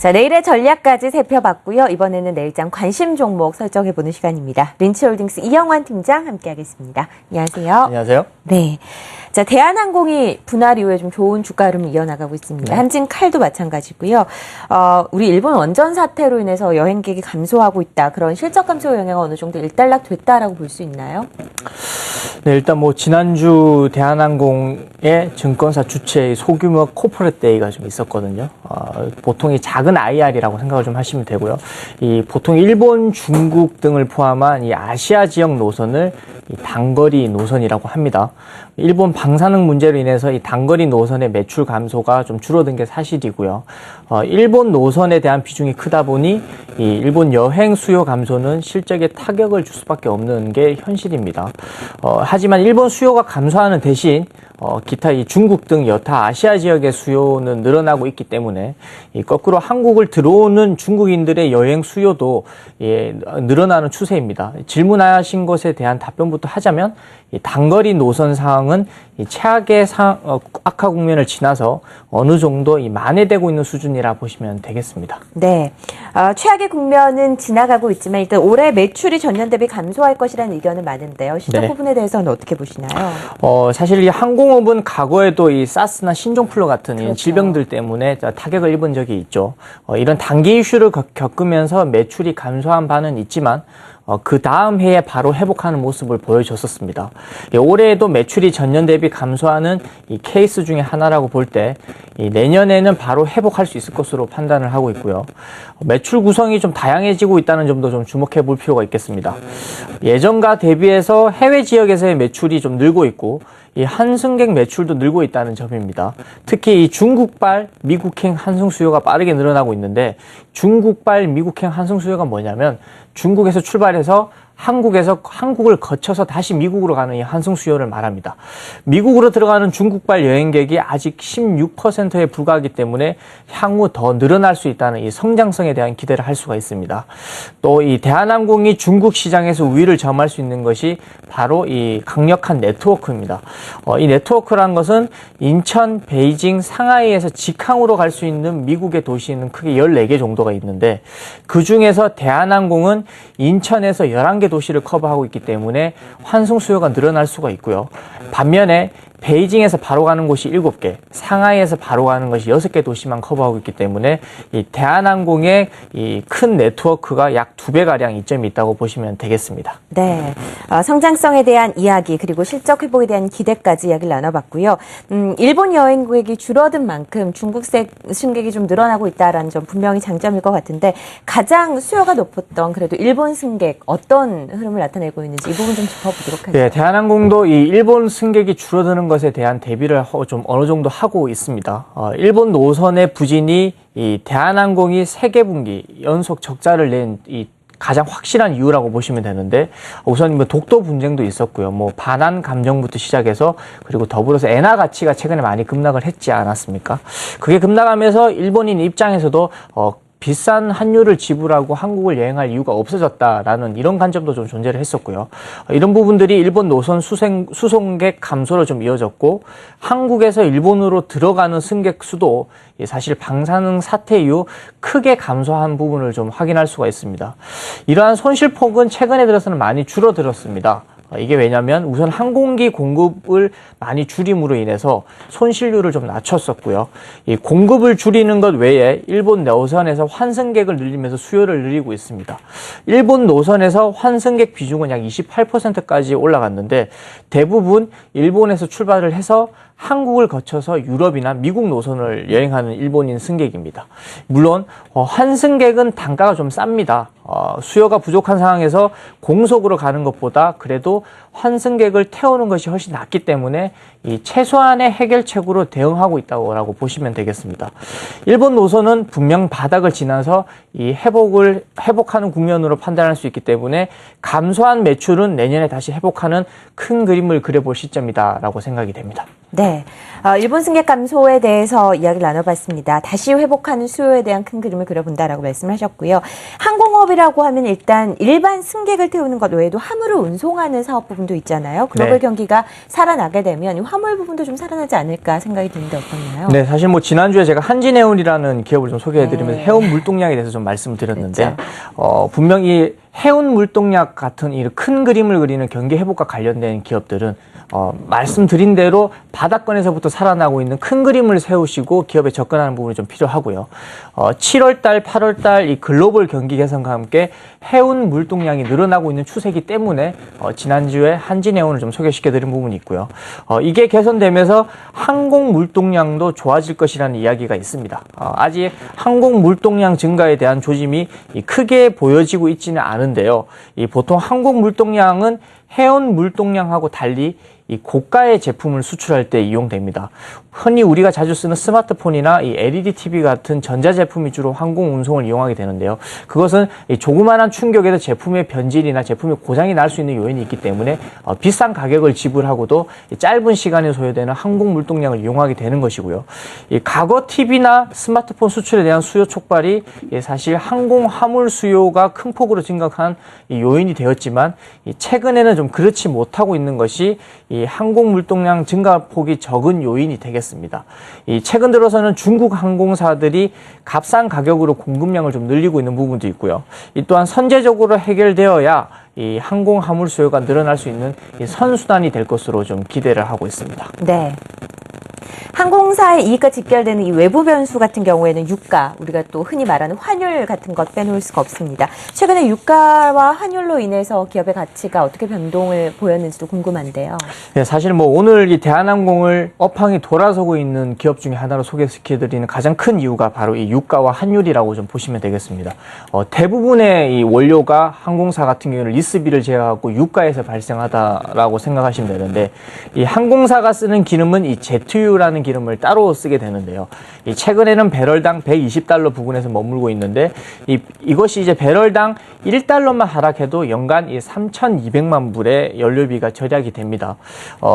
자, 내일의 전략까지 살펴봤고요. 이번에는 내일장 관심 종목 설정해보는 시간입니다. 린치홀딩스 이영환 팀장 함께하겠습니다. 안녕하세요. 안녕하세요. 네. 자, 대한항공이 분할 이후에 좀 좋은 주가 흐름을 이어나가고 있습니다. 네. 한진칼도 마찬가지고요. 우리 일본 원전 사태로 인해서 여행객이 감소하고 있다. 그런 실적 감소 영향가 어느 정도 일단락됐다라고 볼 수 있나요? 네, 일단 지난주 대한항공의 증권사 주최의 소규모 코퍼레이트 데이가 좀 있었거든요. 보통 이 작은 IR이라고 생각을 좀 하시면 되고요. 보통 일본, 중국 등을 포함한 이 아시아 지역 노선을 이 단거리 노선이라고 합니다. 일본 방사능 문제로 인해서 이 단거리 노선의 매출 감소가 좀 줄어든 게 사실이고요. 일본 노선에 대한 비중이 크다 보니 이 일본 여행 수요 감소는 실적에 타격을 줄 수밖에 없는 게 현실입니다. 하지만 일본 수요가 감소하는 대신 기타 이 중국 등 여타 아시아 지역의 수요는 늘어나고 있기 때문에 거꾸로 한국을 들어오는 중국인들의 여행 수요도 늘어나는 추세입니다. 질문하신 것에 대한 답변부터 하자면 이 단거리 노선 상황은 이 최악의 악화 국면을 지나서 어느 정도 만회되고 있는 수준이라 보시면 되겠습니다. 네, 최악의 국면은 지나가고 있지만 일단 올해 매출이 전년 대비 감소할 것이라는 의견은 많은데요. 시장 네. 부분에 대해서는 어떻게 보시나요? 사실 이 항공업은 과거에도 이 사스나 신종플루 같은 그렇죠. 질병들 때문에 타격을 입은 적이 있죠. 이런 단기 이슈를 겪으면서 매출이 감소한 바는 있지만 그 다음 해에 바로 회복하는 모습을 보여줬었습니다. 올해에도 매출이 전년 대비 감소하는 이 케이스 중에 하나라고 볼 때 내년에는 바로 회복할 수 있을 것으로 판단을 하고 있고요. 매출 구성이 좀 다양해지고 있다는 점도 좀 주목해 볼 필요가 있겠습니다. 예전과 대비해서 해외 지역에서의 매출이 좀 늘고 있고 이 한승객 매출도 늘고 있다는 점입니다. 특히 이 중국발 미국행 환승 수요가 빠르게 늘어나고 있는데 중국발 미국행 환승 수요가 뭐냐면 중국에서 출발해서 한국을 거쳐서 다시 미국으로 가는 이 환승 수요를 말합니다. 미국으로 들어가는 중국발 여행객이 아직 16%에 불과하기 때문에 향후 더 늘어날 수 있다는 이 성장성에 대한 기대를 할 수가 있습니다. 또 이 대한항공이 중국 시장에서 우위를 점할 수 있는 것이 바로 이 강력한 네트워크입니다. 이 네트워크라는 것은 인천, 베이징, 상하이에서 직항으로 갈 수 있는 미국의 도시는 크게 14개 정도가 있는데 그 중에서 대한항공은 인천에서 11개 도시를 커버하고 있기 때문에 환승 수요가 늘어날 수가 있고요. 반면에 베이징에서 바로 가는 곳이 7개, 상하이에서 바로 가는 것이 6개 도시만 커버하고 있기 때문에 이 대한항공의 이 큰 네트워크가 약 2배가량 이점이 있다고 보시면 되겠습니다. 네, 성장성에 대한 이야기 그리고 실적 회복에 대한 기대까지 이야기를 나눠봤고요. 일본 여행객이 줄어든 만큼 중국 승객이 좀 늘어나고 있다는 점 분명히 장점일 것 같은데 가장 수요가 높았던 그래도 일본 승객 어떤 흐름을 나타내고 있는지 이 부분 좀 짚어보도록 하죠. 네, 대한항공도 이 일본 승객이 줄어드는 것에 대한 대비를 좀 어느 정도 하고 있습니다. 일본 노선의 부진이 이 대한항공이 3개분기 연속 적자를 낸 이 가장 확실한 이유라고 보시면 되는데 우선 독도 분쟁도 있었고요. 반환 감정부터 시작해서 그리고 더불어서 엔화 가치가 최근에 많이 급락을 했지 않았습니까? 그게 급락하면서 일본인 입장에서도 비싼 환율을 지불하고 한국을 여행할 이유가 없어졌다라는 이런 관점도 좀 존재를 했었고요. 이런 부분들이 일본 노선 수송객 감소로 좀 이어졌고 한국에서 일본으로 들어가는 승객 수도 사실 방사능 사태 이후 크게 감소한 부분을 좀 확인할 수가 있습니다. 이러한 손실폭은 최근에 들어서는 많이 줄어들었습니다. 이게 왜냐면 우선 항공기 공급을 많이 줄임으로 인해서 손실률을 좀 낮췄었고요. 이 공급을 줄이는 것 외에 일본 노선에서 환승객을 늘리면서 수요를 늘리고 있습니다. 일본 노선에서 환승객 비중은 약 28%까지 올라갔는데 대부분 일본에서 출발을 해서 한국을 거쳐서 유럽이나 미국 노선을 여행하는 일본인 승객입니다. 물론 환승객은 단가가 좀 쌉니다. 수요가 부족한 상황에서 공속으로 가는 것보다 그래도 환승객을 태우는 것이 훨씬 낫기 때문에 이 최소한의 해결책으로 대응하고 있다고 보시면 되겠습니다. 일본 노선은 분명 바닥을 지나서 이 회복하는 국면으로 판단할 수 있기 때문에 감소한 매출은 내년에 다시 회복하는 큰 그림을 그려볼 시점이다라고 생각이 됩니다. 네. 일본 승객 감소에 대해서 이야기를 나눠봤습니다. 다시 회복하는 수요에 대한 큰 그림을 그려본다라고 말씀하셨고요. 항공업이라고 하면 일단 일반 승객을 태우는 것 외에도 화물을 운송하는 사업 부분도 있잖아요. 글로벌 네. 경기가 살아나게 되면 이 화물 부분도 좀 살아나지 않을까 생각이 드는데 어떻나요? 네, 사실 뭐 지난주에 제가 한진해운이라는 기업을 좀 소개해드리면서 네. 해운 물동량에 대해서 좀 말씀을 드렸는데, 그렇죠. 분명히 해운 물동량 같은 이 큰 그림을 그리는 경기 회복과 관련된 기업들은 말씀드린 대로 바닥권에서부터 살아나고 있는 큰 그림을 세우시고 기업에 접근하는 부분이 좀 필요하고요. 7월달, 8월달 이 글로벌 경기 개선과 함께 해운 물동량이 늘어나고 있는 추세이기 때문에 지난주에 한진해운을 좀 소개시켜드린 부분이 있고요. 이게 개선되면서 항공 물동량도 좋아질 것이라는 이야기가 있습니다. 아직 항공 물동량 증가에 대한 조짐이 크게 보여지고 있지는 않은데요. 보통 항공 물동량은 해운 물동량하고 달리 이 고가의 제품을 수출할 때 이용됩니다. 흔히 우리가 자주 쓰는 스마트폰이나 이 LED TV 같은 전자제품이 주로 항공 운송을 이용하게 되는데요. 그것은 이 조그마한 충격에도 제품의 변질이나 제품의 고장이 날 수 있는 요인이 있기 때문에 비싼 가격을 지불하고도 짧은 시간에 소요되는 항공 물동량을 이용하게 되는 것이고요. 이 과거 TV나 스마트폰 수출에 대한 수요 촉발이 사실 항공 화물 수요가 큰 폭으로 증가한 이 요인이 되었지만 최근에는 좀 그렇지 못하고 있는 것이 이 항공 물동량 증가폭이 적은 요인이 되겠습니다. 최근 들어서는 중국 항공사들이 값싼 가격으로 공급량을 좀 늘리고 있는 부분도 있고요. 또한 선제적으로 해결되어야 이 항공 화물 수요가 늘어날 수 있는 이 선수단이 될 것으로 좀 기대를 하고 있습니다. 네. 항공사의 이익과 직결되는 이 외부 변수 같은 경우에는 유가, 우리가 또 흔히 말하는 환율 같은 것 빼놓을 수가 없습니다. 최근에 유가와 환율로 인해서 기업의 가치가 어떻게 변동을 보였는지도 궁금한데요. 네, 사실 뭐 오늘 이 대한항공을 업황이 돌아서고 있는 기업 중에 하나로 소개시켜드리는 가장 큰 이유가 바로 이 유가와 환율이라고 좀 보시면 되겠습니다. 대부분의 이 원료가 항공사 같은 경우는 리스비를 제외하고 유가에서 발생하다라고 생각하시면 되는데, 이 항공사가 쓰는 기름은 이 제트유라는 기름을 따로 쓰게 되는데요. 최근에는 배럴당 120달러 부근에서 머물고 있는데 이것이 이제 배럴당 1달러만 하락해도 연간 3,200만 불의 연료비가 절약이 됩니다.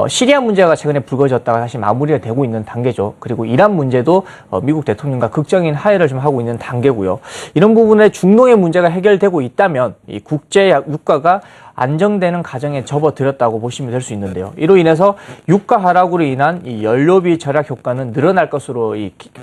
시리아 문제가 최근에 불거졌다가 다시 마무리가 되고 있는 단계죠. 그리고 이란 문제도 미국 대통령과 극적인 화해를 좀 하고 있는 단계고요. 이런 부분에 중동의 문제가 해결되고 있다면 이 국제 유가가 안정되는 과정에 접어들었다고 보시면 될 수 있는데요. 이로 인해서 유가 하락으로 인한 이 연료비 절약 효과는 늘어날 것으로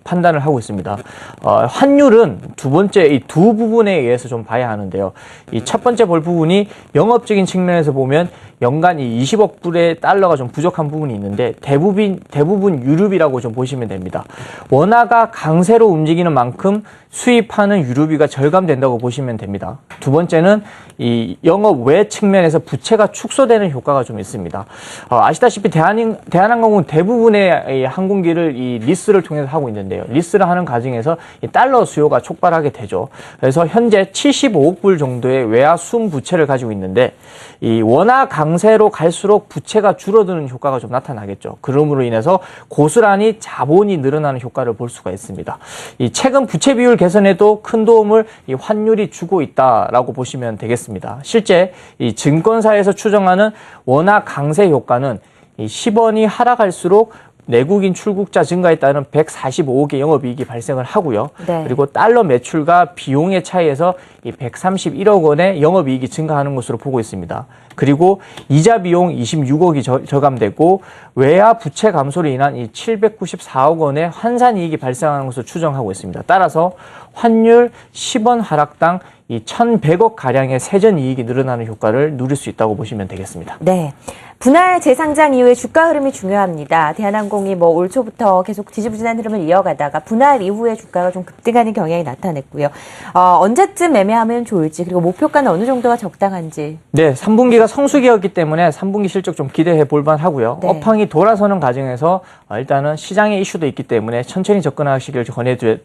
판단을 하고 있습니다. 환율은 두 번째 이 두 부분에 의해서 좀 봐야 하는데요. 이 첫 번째 볼 부분이 영업적인 측면에서 보면 연간 이 20억 불의 달러가 좀 부족한 부분이 있는데 대부분 유류비라고 좀 보시면 됩니다. 원화가 강세로 움직이는 만큼 수입하는 유류비가 절감된다고 보시면 됩니다. 두 번째는 이 영업 외 측면에서 부채가 축소되는 효과가 좀 있습니다. 아시다시피 대한항공은 대부분의 이 항공기를 이 리스를 통해서 하고 있는데요. 리스를 하는 과정에서 이 달러 수요가 촉발하게 되죠. 그래서 현재 75억 불 정도의 외화 순 부채를 가지고 있는데 이 원화 강세로 갈수록 부채가 줄어드는 효과가 좀 나타나겠죠. 그러므로 인해서 고스란히 자본이 늘어나는 효과를 볼 수가 있습니다. 이 최근 부채 비율 개선에도 큰 도움을 이 환율이 주고 있다라고 보시면 되겠습니다. 실제 이 증권사에서 추정하는 원화 강세 효과는 이 10원이 하락할수록 내국인 출국자 증가에 따른 145억의 영업이익이 발생을 하고요. 네. 그리고 달러 매출과 비용의 차이에서 이 131억 원의 영업이익이 증가하는 것으로 보고 있습니다. 그리고 이자 비용 26억이 저감되고 외화 부채 감소로 인한 이 794억 원의 환산이익이 발생하는 것으로 추정하고 있습니다. 따라서 환율 10원 하락당 이 1,100억 가량의 세전 이익이 늘어나는 효과를 누릴 수 있다고 보시면 되겠습니다. 네. 분할 재상장 이후의 주가 흐름이 중요합니다. 대한항공이 올 초부터 계속 지지부진한 흐름을 이어가다가 분할 이후에 주가가 좀 급등하는 경향이 나타냈고요. 언제쯤 매매하면 좋을지, 그리고 목표가는 어느 정도가 적당한지. 네, 3분기가 성수기였기 때문에 3분기 실적 좀 기대해 볼 만하고요. 네. 업황이 돌아서는 과정에서 일단은 시장의 이슈도 있기 때문에 천천히 접근하시길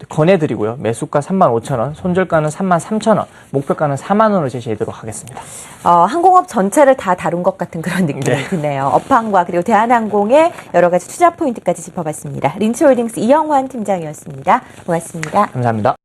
권해드리고요. 매수가 35,000원, 손절가는 33,000원, 목표가는 4만 원을 제시하도록 하겠습니다. 항공업 전체를 다 다룬 것 같은 그런 느낌이 드네요. 업황과 그리고 대한항공의 여러 가지 투자 포인트까지 짚어봤습니다. 린츠홀딩스 이영환 팀장이었습니다. 고맙습니다. 감사합니다.